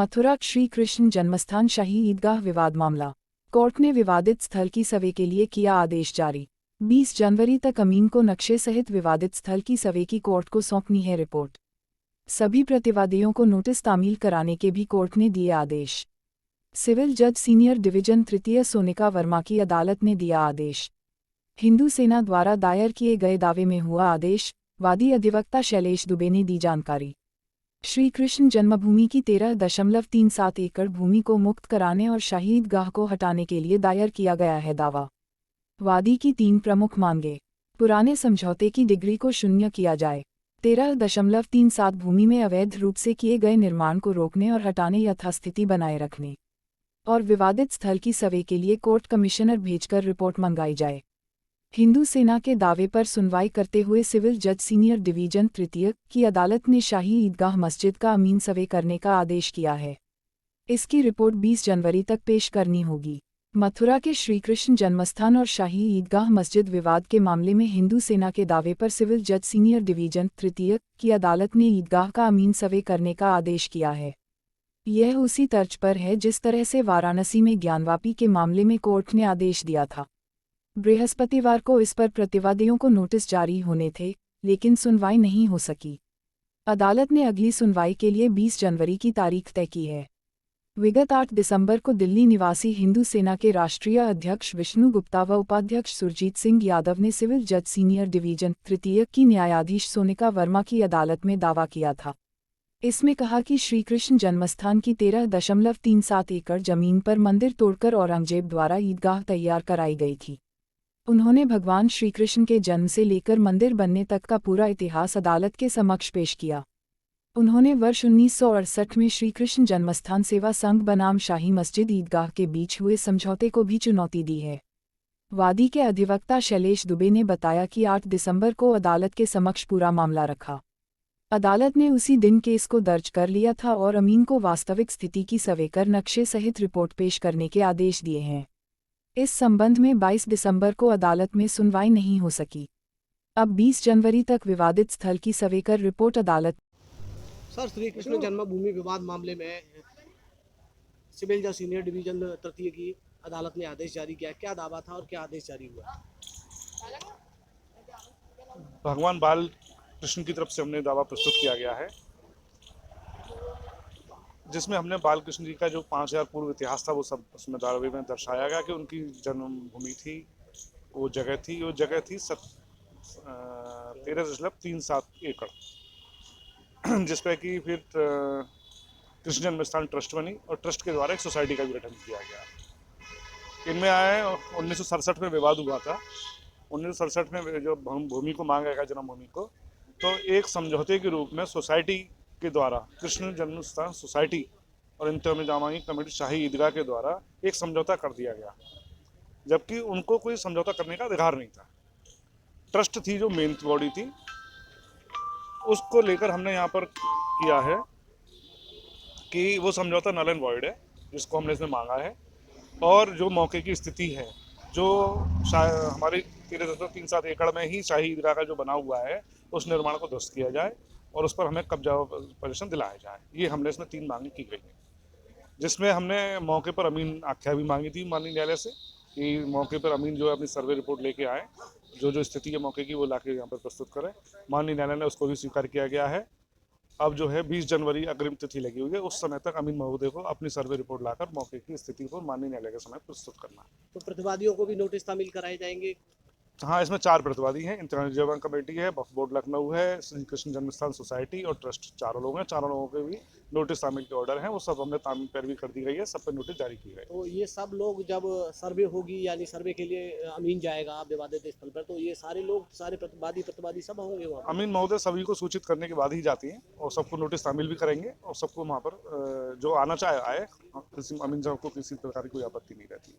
मथुरा श्री कृष्ण जन्मस्थान शाही ईदगाह विवाद मामला। कोर्ट ने विवादित स्थल की सर्वे के लिए किया आदेश जारी। 20 जनवरी तक अमीन को नक्शे सहित विवादित स्थल की सर्वे की कोर्ट को सौंपनी है रिपोर्ट। सभी प्रतिवादियों को नोटिस तामील कराने के भी कोर्ट ने दिए आदेश। सिविल जज सीनियर डिवीजन तृतीय सोनिका वर्मा की अदालत ने दिया आदेश। हिंदू सेना द्वारा दायर किए गए दावे में हुआ आदेश, वादी अधिवक्ता शैलेश दुबे ने दी जानकारी। श्री कृष्ण जन्मभूमि की 13.37 एकड़ भूमि को मुक्त कराने और शाही ईदगाह को हटाने के लिए दायर किया गया है दावा। वादी की 3 प्रमुख मांगे। पुराने समझौते की डिग्री को शून्य किया जाए, 13.37 भूमि में अवैध रूप से किए गए निर्माण को रोकने और हटाने यथास्थिति बनाए रखने, और विवादित स्थल की सर्वे के लिए कोर्ट कमिश्नर भेजकर रिपोर्ट मंगाई जाए। हिंदू सेना के दावे पर सुनवाई करते हुए सिविल जज सीनियर डिवीजन तृतीय की अदालत ने शाही ईदगाह मस्जिद का अमीन सर्वे करने का आदेश किया है। इसकी रिपोर्ट 20 जनवरी तक पेश करनी होगी। मथुरा के श्रीकृष्ण जन्मस्थान और शाही ईदगाह मस्जिद विवाद के मामले में हिंदू सेना के दावे पर सिविल जज सीनियर डिवीजन तृतीय की अदालत ने ईदगाह का अमीन सर्वे करने का आदेश किया है। यह उसी तर्ज पर है जिस तरह से वाराणसी में ज्ञानवापी के मामले में कोर्ट ने आदेश दिया था। बृहस्पतिवार को इस पर प्रतिवादियों को नोटिस जारी होने थे, लेकिन सुनवाई नहीं हो सकी। अदालत ने अगली सुनवाई के लिए 20 जनवरी की तारीख तय की है। विगत 8 दिसंबर को दिल्ली निवासी हिंदू सेना के राष्ट्रीय अध्यक्ष विष्णु गुप्ता व उपाध्यक्ष सुरजीत सिंह यादव ने सिविल जज सीनियर डिवीजन तृतीय की न्यायाधीश सोनिका वर्मा की अदालत में दावा किया था। इसमें कहा कि श्रीकृष्ण जन्मस्थान की 13.37 एकड़ जमीन पर मंदिर तोड़कर औरंगजेब द्वारा ईदगाह तैयार कराई गई थी। उन्होंने भगवान श्रीकृष्ण के जन्म से लेकर मंदिर बनने तक का पूरा इतिहास अदालत के समक्ष पेश किया। उन्होंने वर्ष 1968 में श्रीकृष्ण जन्मस्थान सेवा संघ बनाम शाही मस्जिद ईदगाह के बीच हुए समझौते को भी चुनौती दी है। वादी के अधिवक्ता शैलेश दुबे ने बताया कि 8 दिसंबर को अदालत के समक्ष पूरा मामला रखा। अदालत ने उसी दिन केस को दर्ज कर लिया था और अमीन को वास्तविक स्थिति की सर्वे कर नक्शे सहित रिपोर्ट पेश करने के आदेश दिए हैं। इस संबंध में 22 दिसंबर को अदालत में सुनवाई नहीं हो सकी। अब 20 जनवरी तक विवादित स्थल की सर्वे कर रिपोर्ट अदालत। सर, श्री कृष्ण जन्मभूमि विवाद मामले में सिविल जज सीनियर डिवीजन तृतीय की अदालत ने आदेश जारी किया। क्या दावा था और क्या आदेश जारी हुआ? भगवान बाल कृष्ण की तरफ से हमने दावा प्रस्तुत किया गया है, जिसमें हमने बाल कृष्ण जी का जो 5000 पूर्व इतिहास था वो सब उसमें दावे में दर्शाया गया कि उनकी जन्मभूमि थी, वो जगह थी 13.37 एकड़, जिस पे कि फिर कृष्ण जन्मस्थान ट्रस्ट बनी और ट्रस्ट के द्वारा एक सोसाइटी का भी गठन किया गया। इनमें आए 1967 में विवाद हुआ था। 1967 में जो भूमि को मांगा गया जन्मभूमि को, तो एक समझौते के रूप में सोसाइटी के द्वारा कृष्ण जन्मस्थान सोसाइटी और इंतजामी कमेटी शाही ईदगाह के द्वारा एक समझौता कर दिया गया, जबकि उनको कोई समझौता करने का अधिकार नहीं था। ट्रस्ट थी जो मेन बॉडी थी, उसको लेकर हमने यहाँ पर किया है कि वो समझौता नल एंड वॉइड है, जिसको हमने इसमें मांगा है। और जो मौके की स्थिति है, जो हमारी 13.37 एकड़ में ही शाही ईदगाह का जो बना हुआ है, उस निर्माण को ध्वस्त किया जाए और उस पर हमें कब्जा पोजीशन दिलाया जाए। ये हमने इसमें 3 मांगे की गई हैं, जिसमें हमने मौके पर अमीन आख्या भी मांगी थी माननीय न्यायालय से कि मौके पर अमीन जो है अपनी सर्वे रिपोर्ट लेके आए, जो स्थिति है मौके की वो लाके यहाँ पर प्रस्तुत करें। माननीय न्यायालय ने उसको भी स्वीकार किया गया है। अब जो है 20 जनवरी अग्रिम तिथि लगी हुई है, उस समय तक अमीन महोदय को अपनी सर्वे रिपोर्ट लाकर मौके की स्थिति को माननीय न्यायालय के समय प्रस्तुत करना है। तो प्रतिवादियों को भी नोटिस तामील कराए जाएंगे? हाँ, इसमें 4 प्रतिवादी हैं। इंतजामी कमेटी है, वक्फ बोर्ड लखनऊ है, श्री कृष्ण जन्मस्थान सोसाइटी और ट्रस्ट, 4 लोग हैं। 4 लोगों के भी नोटिस तामील के ऑर्डर हैं, वो सब हमने तामील पैरवी कर दी गई है, सब पे नोटिस जारी की गई। तो ये सब लोग जब सर्वे होगी, यानी सर्वे के लिए अमीन जाएगा विवादित स्थल पर, तो ये सारे लोग, सारे प्रतिवादी सब होंगे वहाँ? अमीन महोदय सभी को सूचित करने के बाद ही जाती हैं और सबको नोटिस तामील भी करेंगे और सबको वहाँ पर जो आना चाहे आए, किसी अमीन साहब को किसी प्रकार की कोई आपत्ति नहीं रहती।